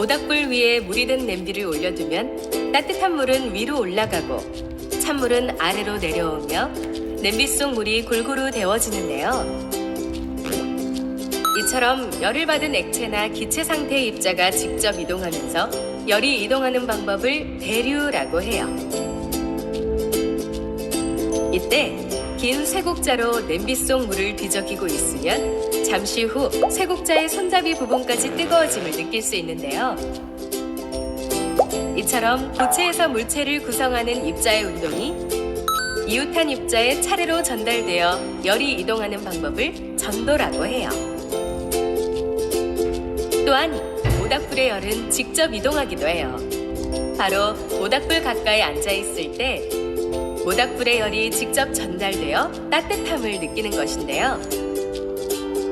모닥불 위에 물이 든 냄비를 올려두면 따뜻한 물은 위로 올라가고 찬물은 아래로 내려오며 냄비 속 물이 골고루 데워지는데요. 이처럼 열을 받은 액체나 기체 상태의 입자가 직접 이동하면서 열이 이동하는 방법을 대류라고 해요. 이때 긴 쇠국자로 냄비 속 물을 뒤적이고 있으면 잠시 후 쇠국자의 손잡이 부분까지 뜨거워짐을 느낄 수 있는데요. 이처럼 고체에서 물체를 구성하는 입자의 운동이 이웃한 입자에 차례로 전달되어 열이 이동하는 방법을 전도라고 해요. 또한 모닥불의 열은 직접 이동하기도 해요. 바로 모닥불 가까이 앉아 있을 때 모닥불의 열이 직접 전달되어 따뜻함을 느끼는 것인데요.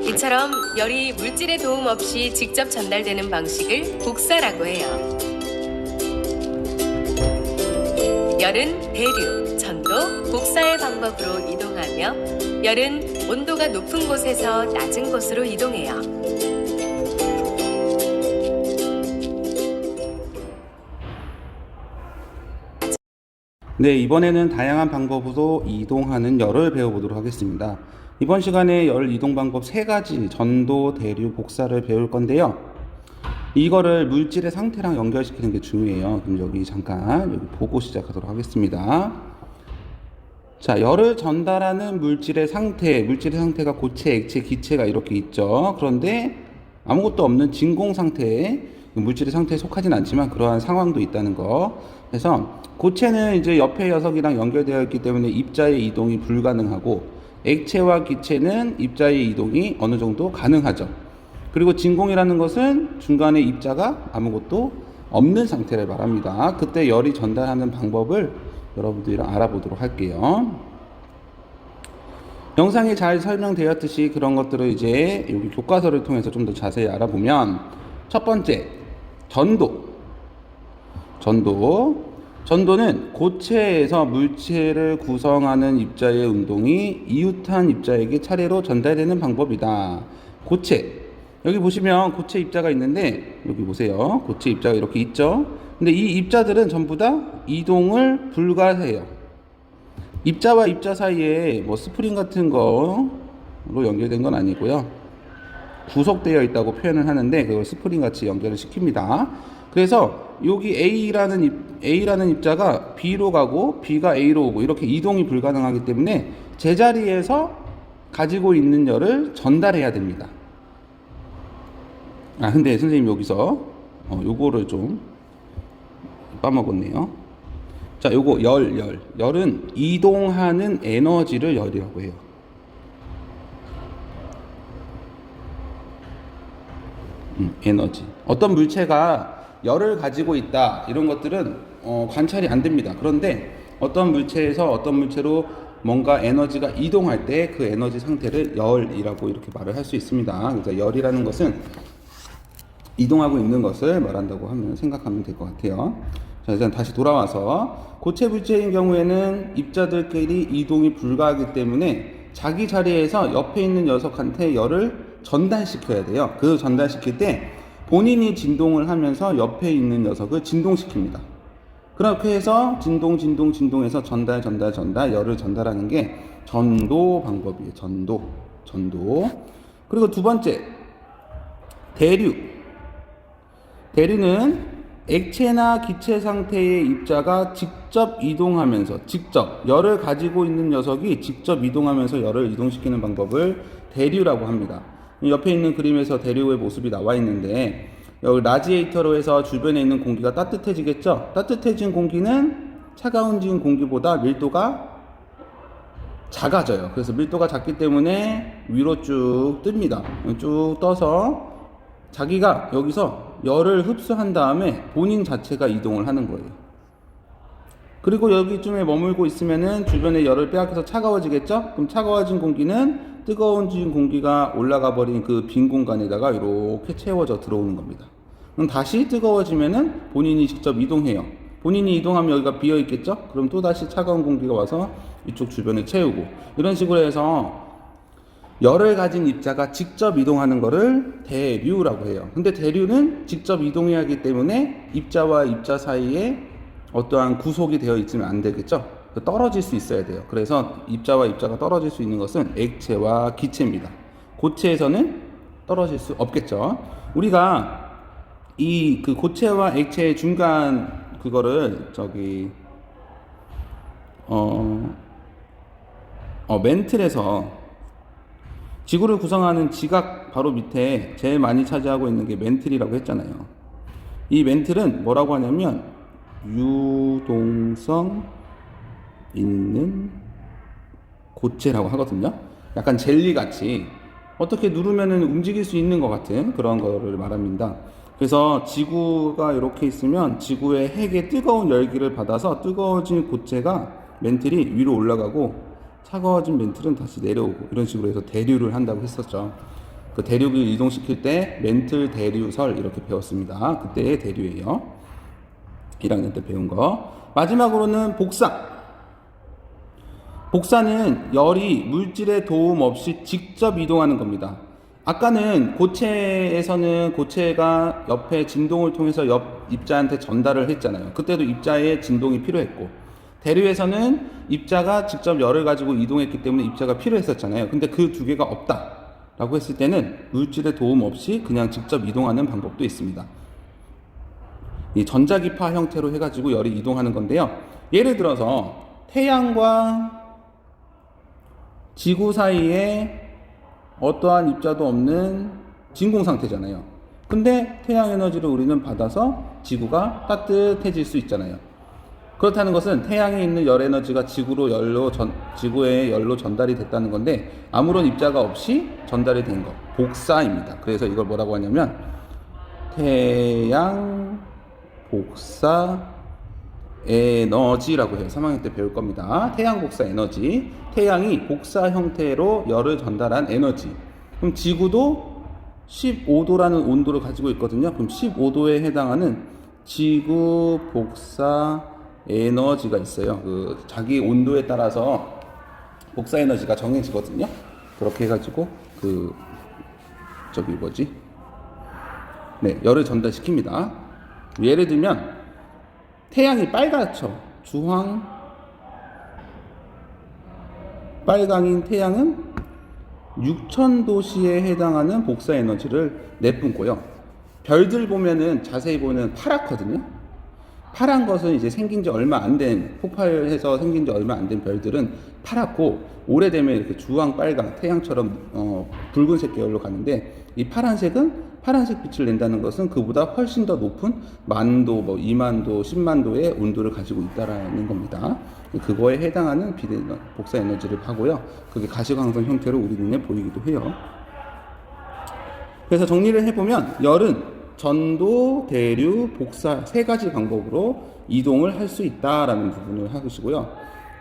이처럼 열이 물질의 도움 없이 직접 전달되는 방식을 복사라고 해요. 열은 대류, 전도, 복사의 방법으로 이동하며 열은 온도가 높은 곳에서 낮은 곳으로 이동해요. 네, 이번에는 다양한 방법으로 이동하는 열을 배워보도록 하겠습니다. 이번 시간에 열 이동 방법 3가지, 전도, 대류, 복사를 배울 건데요. 이거를 물질의 상태랑 연결시키는 게 중요해요. 그럼 여기 잠깐 여기 보고 시작하도록 하겠습니다. 자, 열을 전달하는 물질의 상태가 고체, 액체, 기체가 이렇게 있죠. 그런데 아무것도 없는 진공 상태에 물질의 상태에 속하진 않지만 그러한 상황도 있다는 거. 그래서 고체는 이제 옆에 녀석이랑 연결되어 있기 때문에 입자의 이동이 불가능하고 액체와 기체는 입자의 이동이 어느 정도 가능하죠. 그리고 진공이라는 것은 중간에 입자가 아무것도 없는 상태를 말합니다. 그때 열이 전달하는 방법을 여러분들이랑 알아보도록 할게요. 영상에 잘 설명되었듯이 그런 것들을 이제 여기 교과서를 통해서 좀 더 자세히 알아보면 첫 번째, 전도는 고체에서 물체를 구성하는 입자의 운동이 이웃한 입자에게 차례로 전달되는 방법이다. 고체, 여기 보시면 고체 입자가 있는데 여기 보세요. 고체 입자가 이렇게 있죠. 근데 이 입자들은 전부 다 이동을 불가해요. 입자와 입자 사이에 뭐 스프링 같은 거로 연결된 건 아니고요. 구속되어 있다고 표현을 하는데 그걸 스프링 같이 연결을 시킵니다. 그래서 여기 A라는 입자가 B로 가고 B가 A로 오고 이렇게 이동이 불가능하기 때문에 제자리에서 가지고 있는 열을 전달해야 됩니다. 근데 선생님 여기서 요거를 좀 빠먹었네요. 자, 요거 열은 이동하는 에너지를 열이라고 해요. 에너지. 어떤 물체가 열을 가지고 있다 이런 것들은 관찰이 안 됩니다. 그런데 어떤 물체에서 어떤 물체로 뭔가 에너지가 이동할 때 그 에너지 상태를 열이라고 이렇게 말을 할 수 있습니다. 그래서 열이라는 것은 이동하고 있는 것을 말한다고 하면 생각하면 될 것 같아요. 자, 일단 다시 돌아와서 고체 물체인 경우에는 입자들끼리 이동이 불가하기 때문에 자기 자리에서 옆에 있는 녀석한테 열을 전달시켜야 돼요. 그 전달시킬 때 본인이 진동을 하면서 옆에 있는 녀석을 진동시킵니다. 그렇게 해서 진동해서 전달 열을 전달하는 게 전도 방법이에요. 전도. 그리고 두 번째, 대류는 액체나 기체 상태의 입자가 직접 이동하면서 열을 가지고 있는 녀석이 직접 이동하면서 열을 이동시키는 방법을 대류라고 합니다. 옆에 있는 그림에서 대류의 모습이 나와 있는데 여기 라지에이터로 해서 주변에 있는 공기가 따뜻해지겠죠? 따뜻해진 공기는 차가워진 공기보다 밀도가 작아져요. 그래서 밀도가 작기 때문에 위로 쭉 뜹니다. 쭉 떠서 자기가 여기서 열을 흡수한 다음에 본인 자체가 이동을 하는 거예요. 그리고 여기쯤에 머물고 있으면은 주변에 열을 빼앗겨서 차가워지겠죠? 그럼 차가워진 공기는 뜨거워진 공기가 올라가 버린 그 빈 공간에다가 이렇게 채워져 들어오는 겁니다. 그럼 다시 뜨거워지면은 본인이 직접 이동해요. 본인이 이동하면 여기가 비어 있겠죠? 그럼 또 다시 차가운 공기가 와서 이쪽 주변에 채우고 이런 식으로 해서 열을 가진 입자가 직접 이동하는 거를 대류라고 해요. 근데 대류는 직접 이동해야 하기 때문에 입자와 입자 사이에 어떠한 구속이 되어 있으면 안 되겠죠. 떨어질 수 있어야 돼요. 그래서 입자와 입자가 떨어질 수 있는 것은 액체와 기체입니다. 고체에서는 떨어질 수 없겠죠. 우리가 이 그 고체와 액체의 중간 그거를 멘틀에서 지구를 구성하는 지각 바로 밑에 제일 많이 차지하고 있는 게 멘틀이라고 했잖아요. 이 멘틀은 뭐라고 하냐면 유동성 있는 고체라고 하거든요. 약간 젤리 같이 어떻게 누르면은 움직일 수 있는 것 같은 그런 거를 말합니다. 그래서 지구가 이렇게 있으면 지구의 핵의 뜨거운 열기를 받아서 뜨거워진 고체가 멘틀이 위로 올라가고 차가워진 멘틀은 다시 내려오고 이런 식으로 해서 대류를 한다고 했었죠. 그 대류를 이동시킬 때 멘틀 대류설 이렇게 배웠습니다. 그때의 대류예요. 1학년 때 배운 거. 마지막으로는 복사. 복사는 열이 물질의 도움 없이 직접 이동하는 겁니다. 아까는 고체에서는 고체가 옆에 진동을 통해서 옆 입자한테 전달을 했잖아요. 그때도 입자의 진동이 필요했고, 대류에서는 입자가 직접 열을 가지고 이동했기 때문에 입자가 필요했었잖아요. 근데 그 두 개가 없다라고 했을 때는 물질의 도움 없이 그냥 직접 이동하는 방법도 있습니다. 이 전자기파 형태로 해가지고 열이 이동하는 건데요. 예를 들어서 태양과 지구 사이에 어떠한 입자도 없는 진공 상태잖아요. 근데 태양 에너지를 우리는 받아서 지구가 따뜻해질 수 있잖아요. 그렇다는 것은 태양에 있는 열 에너지가 지구에 열로 전달이 됐다는 건데 아무런 입자가 없이 전달이 된 것, 복사입니다. 그래서 이걸 뭐라고 하냐면 태양 복사 에너지라고 해요. 3학년 때 배울 겁니다. 태양 복사 에너지. 태양이 복사 형태로 열을 전달한 에너지. 그럼 지구도 15도라는 온도를 가지고 있거든요. 그럼 15도에 해당하는 지구 복사 에너지가 있어요. 그 자기 온도에 따라서 복사 에너지가 정해지거든요. 그렇게 해가지고 열을 전달시킵니다. 예를 들면 태양이 빨갛죠. 주황 빨강인 태양은 6000도씨에 해당하는 복사 에너지를 내뿜고요. 별들 보면은 자세히 보면 파랗거든요. 파란 것은 이제 생긴 지 얼마 안 된, 폭발해서 생긴 지 얼마 안 된 별들은 파랗고, 오래되면 이렇게 주황 빨강, 태양처럼 붉은색 계열로 가는데, 이 파란색은 파란색 빛을 낸다는 것은 그보다 훨씬 더 높은 10,000도, 20,000도, 100,000도의 온도를 가지고 있다라는 겁니다. 그거에 해당하는 복사 에너지를 하고요. 그게 가시광선 형태로 우리 눈에 보이기도 해요. 그래서 정리를 해보면 열은 전도, 대류, 복사 세 가지 방법으로 이동을 할 수 있다라는 부분을 하시고요.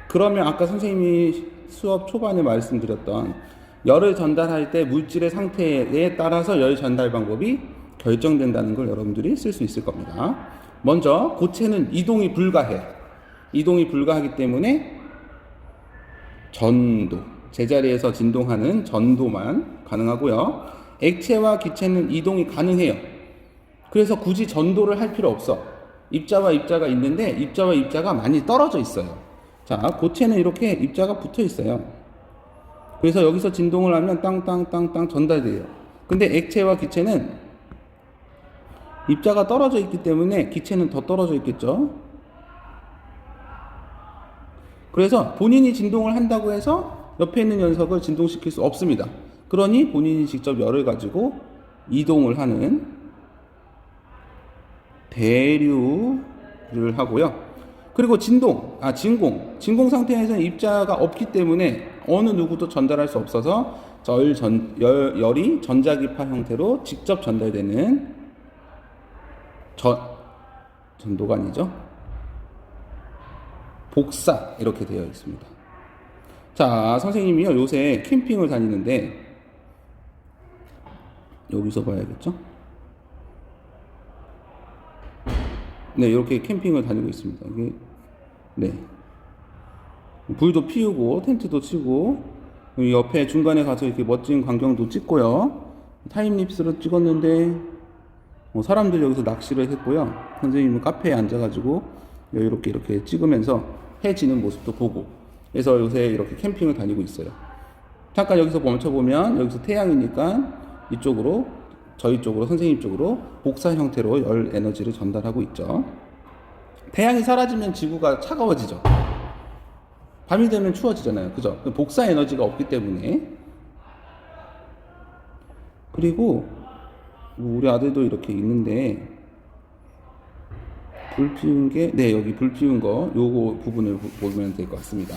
그러면 아까 선생님이 수업 초반에 말씀드렸던 열을 전달할 때 물질의 상태에 따라서 열 전달 방법이 결정된다는 걸 여러분들이 쓸 수 있을 겁니다. 먼저 고체는 이동이 불가해. 이동이 불가하기 때문에 전도, 제자리에서 진동하는 전도만 가능하고요. 액체와 기체는 이동이 가능해요. 그래서 굳이 전도를 할 필요 없어. 입자와 입자가 있는데 입자와 입자가 많이 떨어져 있어요. 자, 고체는 이렇게 입자가 붙어 있어요. 그래서 여기서 진동을 하면 땅땅땅땅 전달돼요. 근데 액체와 기체는 입자가 떨어져 있기 때문에 기체는 더 떨어져 있겠죠. 그래서 본인이 진동을 한다고 해서 옆에 있는 녀석을 진동시킬 수 없습니다. 그러니 본인이 직접 열을 가지고 이동을 하는 대류를 하고요. 그리고 진공 상태에서는 입자가 없기 때문에 어느 누구도 전달할 수 없어서 열이 전자기파 형태로 직접 전달되는 전도가 아니죠. 복사 이렇게 되어 있습니다. 자, 선생님이요 요새 캠핑을 다니는데 여기서 봐야겠죠? 네, 이렇게 캠핑을 다니고 있습니다. 네. 불도 피우고 텐트도 치고 이 옆에 중간에 가서 이렇게 멋진 광경도 찍고요. 타임립스로 찍었는데 사람들 여기서 낚시를 했고요. 선생님은 카페에 앉아가지고 여유롭게 이렇게 찍으면서 해 지는 모습도 보고, 그래서 요새 이렇게 캠핑을 다니고 있어요. 잠깐 여기서 멈춰보면 여기서 태양이니까 이쪽으로, 저희 쪽으로, 선생님 쪽으로 복사 형태로 열 에너지를 전달하고 있죠. 태양이 사라지면 지구가 차가워지죠. 밤이 되면 추워지잖아요. 그죠? 복사 에너지가 없기 때문에. 그리고 우리 아들도 이렇게 있는데, 불 피운 게, 네, 여기 불 피운 거, 요거 부분을 보면 될 것 같습니다.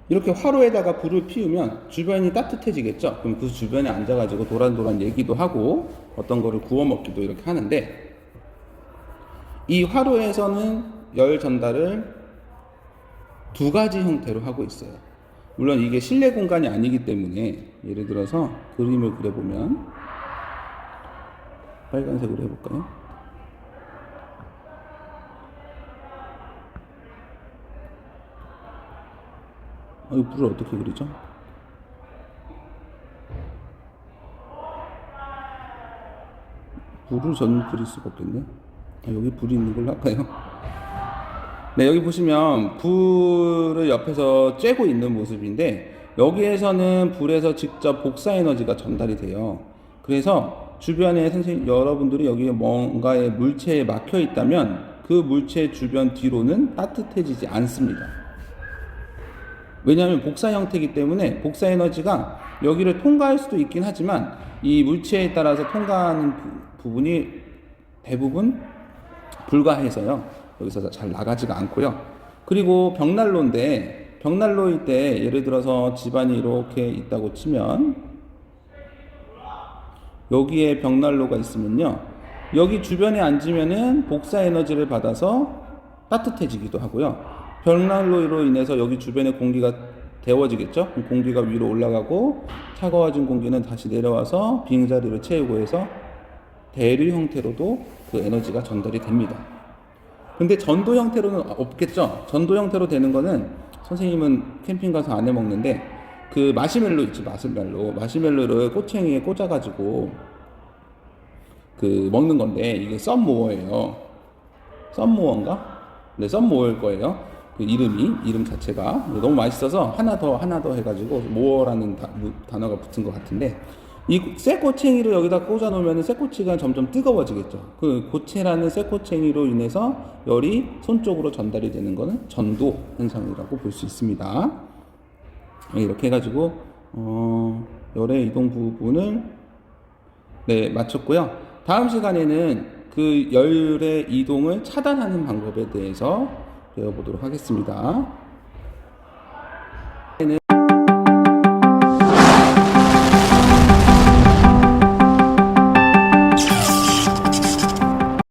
이렇게 화로에다가 불을 피우면 주변이 따뜻해지겠죠? 그럼 그 주변에 앉아가지고 도란도란 얘기도 하고 어떤 거를 구워 먹기도 이렇게 하는데, 이 화로에서는 열 전달을 두 가지 형태로 하고 있어요. 물론 이게 실내 공간이 아니기 때문에, 예를 들어서 그림을 그려보면, 빨간색으로 해볼까요? 이 불을 어떻게 그리죠? 불을 전 그릴 수가 없겠네. 여기 불이 있는 걸로 할까요? 네, 여기 보시면 불을 옆에서 쬐고 있는 모습인데, 여기에서는 불에서 직접 복사 에너지가 전달이 돼요. 그래서 주변에 여러분들이 여기에 뭔가의 물체에 막혀 있다면 그 물체 주변 뒤로는 따뜻해지지 않습니다. 왜냐하면 복사 형태이기 때문에 복사 에너지가 여기를 통과할 수도 있긴 하지만 이 물체에 따라서 통과하는 부분이 대부분 불가해서요, 여기서 잘 나가지가 않고요. 그리고 벽난로인데, 벽난로일 때 예를 들어서 집안이 이렇게 있다고 치면, 여기에 벽난로가 있으면요, 여기 주변에 앉으면은 복사 에너지를 받아서 따뜻해지기도 하고요. 벽난로로 인해서 여기 주변에 공기가 데워지겠죠? 공기가 위로 올라가고 차가워진 공기는 다시 내려와서 빈자리를 채우고 해서 대류 형태로도 그 에너지가 전달이 됩니다. 근데 전도 형태로는 없겠죠? 전도 형태로 되는 거는 선생님은 캠핑 가서 안 해 먹는데, 그 마시멜로 있죠, 마시멜로를 꼬챙이에 꽂아가지고 그 먹는 건데, 이게 썸모어예요. 썸모어인가? 네, 썸모어일 거예요. 그 이름 자체가 너무 맛있어서 하나 더 해가지고 모어라는 단어가 붙은 것 같은데, 이 쇠꼬챙이를 여기다 꽂아 놓으면 쇠꼬치가 점점 뜨거워지겠죠. 그 고체라는 쇠꼬챙이로 인해서 열이 손 쪽으로 전달이 되는 것은 전도 현상이라고 볼 수 있습니다. 이렇게 해가지고 열의 이동 부분을 마쳤고요. 다음 시간에는 그 열의 이동을 차단하는 방법에 대해서 배워보도록 하겠습니다.